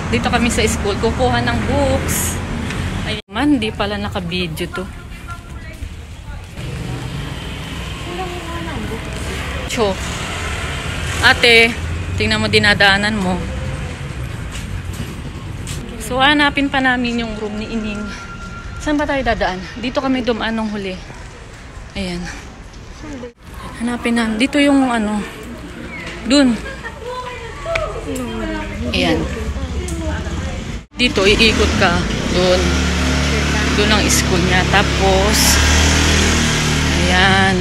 Dito kami sa school. Kukuha ng books. Ay man, hindi pala naka-video to. Cho. Ate, tingnan mo dinadaanan mo. So, hanapin pa namin yung room ni Ining. Saan ba tayo dadaan? Dito kami dumaan nung huli. Ayan. Hanapin namin. Dito yung ano. Dun. Ayan. Dito, iikot ka. Dun. Dun ang school niya. Tapos, ayan.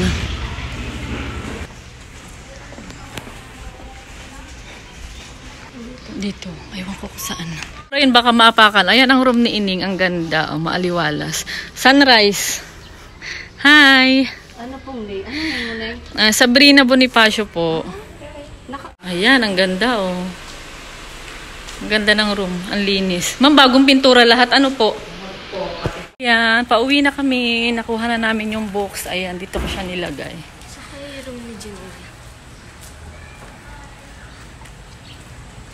Dito. Aywan ko kung saan. Ayun, baka maapakan. Ayan ang room ni Ining. Ang ganda. O, maaliwalas. Sunrise. Hi. Ano pong name? Ano name? Sabrina Bonifacio po. Ayan, ang ganda oh. Ang ganda ng room. Ang linis. Ma'am, bagong pintura lahat. Ano po? Ayan, pauwi na kami. Nakuha na namin yung box. Ayan, dito ko siya nilagay. Sa kayo room ni Julia.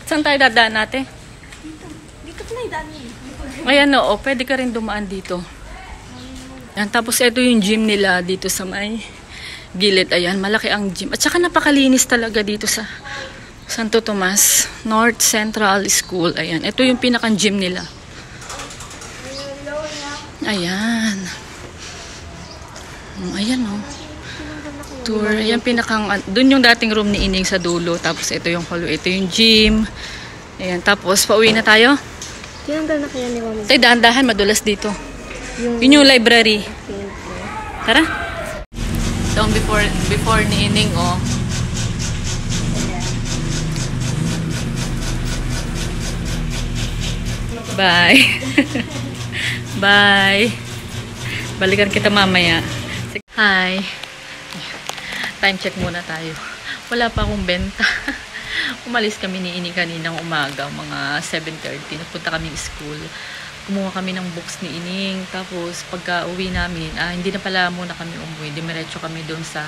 Saan tayo dadaan natin? Dito. Dito ko na idaan. Ayan oo, pwede ka rin dumaan dito. Ayan, tapos ito yung gym nila dito sa may gilid. Ayan, malaki ang gym. At saka napakalinis talaga dito sa Santo Tomas North Central School. Ayan, ito yung pinakang gym nila. Ayan. Ayan oh. Tour. Ayan pinakang, dun yung dating room ni Ining sa dulo. Tapos ito yung hall. Ito yung gym. Ayan, tapos pauwi na tayo. Tinanggal na kaya ni Mama? Tay, dahan-dahan, madulas dito. Yun yung library. Tara. Ito ang before ni Ining, oh. Bye. Bye. Balikan kita mamaya. Hi. Time check muna tayo. Wala pa akong benta. Umalis kami ni Ining kaninang umaga, mga 7:30. Nagpunta kaming school. Kumuha kami ng books ni Ining. Tapos pagka uwi namin, hindi na pala muna kami umuwi. Diretso kami doon sa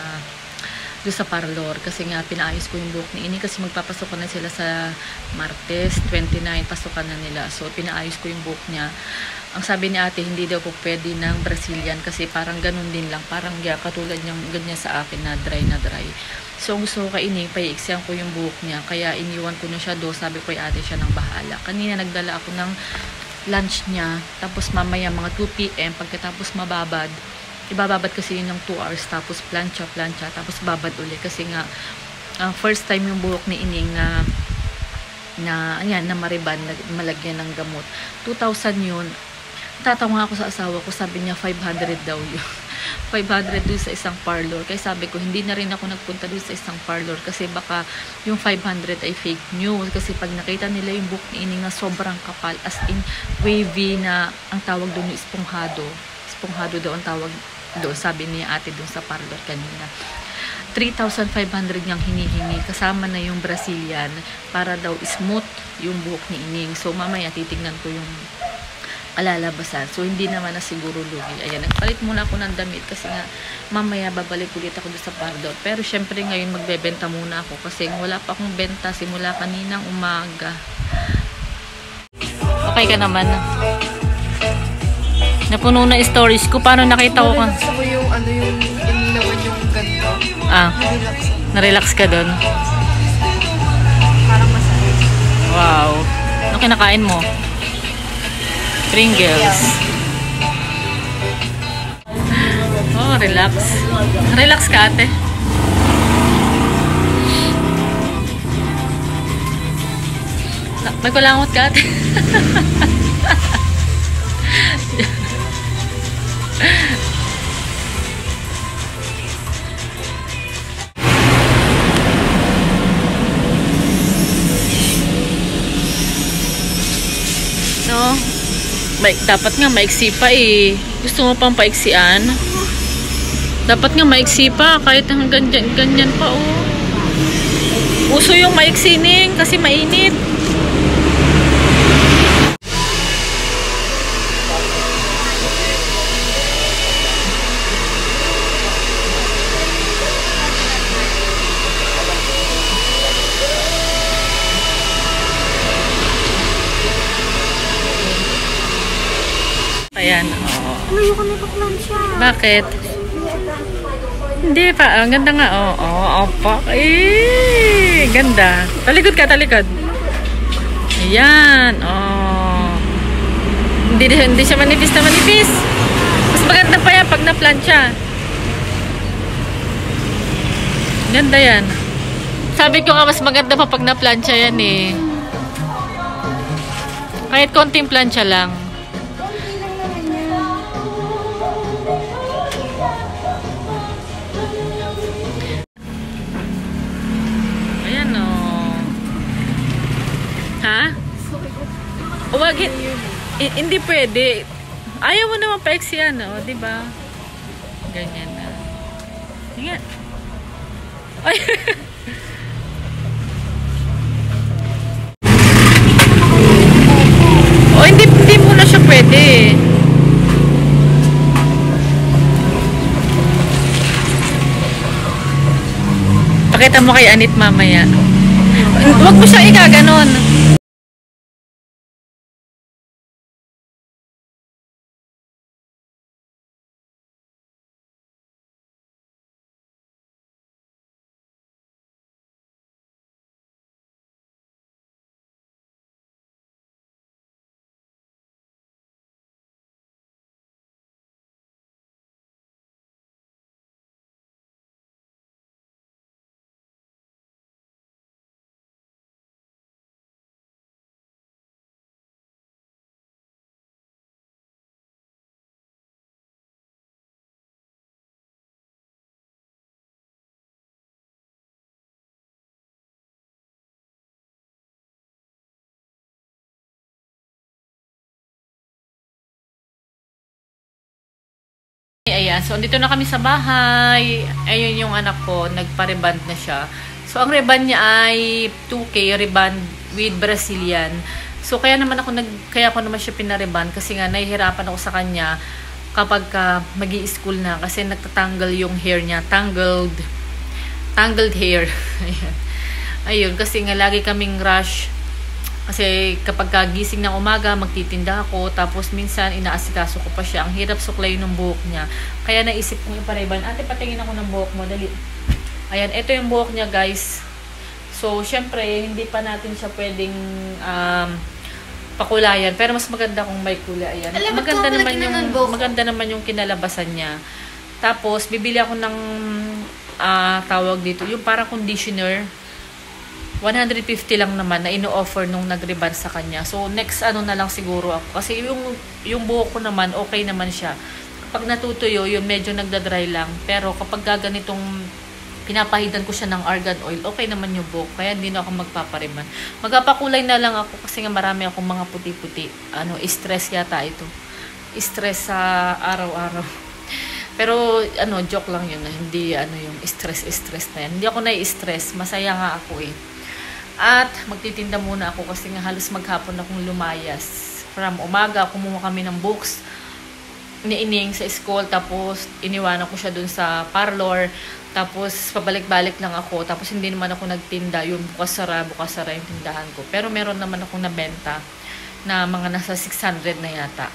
parlor. Kasi nga pinaayos ko yung book ni Ining. Kasi magpapasok na sila sa Martes 29. Pasukan na nila. So pinaayos ko yung book niya. Ang sabi ni ate, hindi daw po pwede ng Brazilian. Kasi parang ganun din lang. Parang katulad niyang ganyan sa akin na dry na dry. So gusto ko kay Ining, paiiksiyan ko yung book niya. Kaya iniwan ko na siya doon. Sabi ko ate siya ng bahala. Kanina nagdala ako ng lunch niya, tapos mamaya mga 2 PM pagkatapos mababad, ibababad kasi yun ng 2 hours, tapos plancha, tapos babad uli kasi nga first time yung buhok ni Ining na mariban, malagyan ng gamot. 2,000 yun. Tatawa ako sa asawa ko, sabi niya 500 daw yun. 500 doon sa isang parlor. Kaya sabi ko, hindi na rin ako nagpunta doon sa isang parlor kasi baka yung 500 ay fake news. Kasi pag nakita nila yung book ni Ining na sobrang kapal, as in wavy na ang tawag doon yung esponghado. Esponghado daw ang tawag doon, sabi niya ate doon sa parlor kanina. 3,500 niyang hinihingi kasama na yung Brazilian para daw smooth yung buhok ni Ining. So mamaya titignan ko yung alalabasan. So hindi naman na siguro lugi. Ayan, nagpalit muna ako ng damit kasi nga mamaya babalik ulit ako doon sa parlor. Pero syempre ngayon magbebenta muna ako kasi wala pa akong benta simula kaninang umaga. Okay ka naman. Napuno na stories ko. Paano nakita ko ka? Gusto ko yung ano yung inilawan yung ganito. Na-relax ka doon. Parang masakit. Wow. Ano kinakain mo? Pringles. Oh, relax. Relax ka ate. Magkulangot ka ate. No? Dapat nga maiksi pa eh. Gusto mo pang paiksian? Dapat nga maiksi pa kahit hanggang ganyan pa oh. Uso yung maiksining kasi mainit. Ayan, oo. Ayoko na ipaplancha. Bakit? Hindi pa. Ang ganda nga. Oo, opo. Eh, ganda. Talikod ka, talikod. Ayan, oh. Hindi siya manipis na manipis. Mas maganda pa yan pag na-plancha. Ganda yan. Sabi ko nga mas maganda pa pag na-plancha yan eh. Kahit konting plancha lang. Konti lang naman yan. Ayan oh. Ha? Huwag hindi pwede. Ayaw mo naman pa-exian, oh, di ba? Ganyan na. Nga. Ay. Oh, hindi mo na siya pwede. Pakita mo kay Anit mamaya. Huwag mo siyang igaganon. Ayan, so dito na kami sa bahay. Ayun yung anak ko, nagpa-reband na siya. So ang reband niya ay 2K reband with Brazilian. So kaya ako naman siya pinareband kasi nga nahihirapan ako sa kanya kapag magi-school na kasi nagtatanggal yung hair niya, tangled hair. Ayan. Ayun, kasi nga lagi kaming rush. Kasi kapag kagising ng umaga, magtitinda ako. Tapos minsan, inaasikaso ko pa siya. Ang hirap suklay ng buhok niya. Kaya naisip kong ipareban. Ate, patingin ako ng buhok mo. Dali. Ayan, ito yung buhok niya, guys. So, syempre, hindi pa natin siya pwedeng pakulayan. Pero mas maganda kung may kulay. Ayan. Maganda naman yung kinalabasan niya. Tapos, bibili ako ng tawag dito. Yung parang conditioner. 150 lang naman na ino-offer nung nag-reband sa kanya. So, next na lang siguro ako. Kasi yung buhok ko naman, okay naman siya. Kapag natutuyo, yun medyo nagda-dry lang. Pero kapag gaganitong pinapahidan ko siya ng argan oil, okay naman yung buhok. Kaya hindi na ako magpapareban. Magpapakulay na lang ako kasi nga marami akong mga puti-puti. Stress yata ito. Stress sa araw-araw. Pero, joke lang yun. Hindi, yung stress na yan. Hindi ako nai-stress. Masaya nga ako eh. At magtitinda muna ako kasi nga halos maghapon akong lumayas. From umaga, kumuha kami ng books ni Ining sa school. Tapos iniwanan ko siya dun sa parlor. Tapos pabalik-balik lang ako. Tapos hindi naman ako nagtinda. Yun, bukas sara yung tindahan ko. Pero meron naman akong nabenta na mga nasa 600 na yata.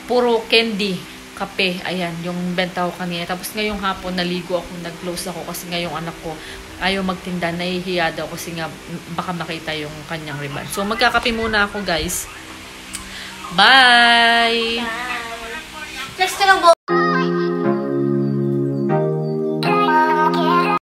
Puro candy, kape. Ayan, yung benta ko kanina. Tapos ngayong hapon, naligo ako, nag-close ako kasi ngayong anak ko ayaw magtinda, nahihiya daw kasi nga baka makita yung kanyang reband. So, magkakape muna ako, guys. Bye! Bye! Next ka lang,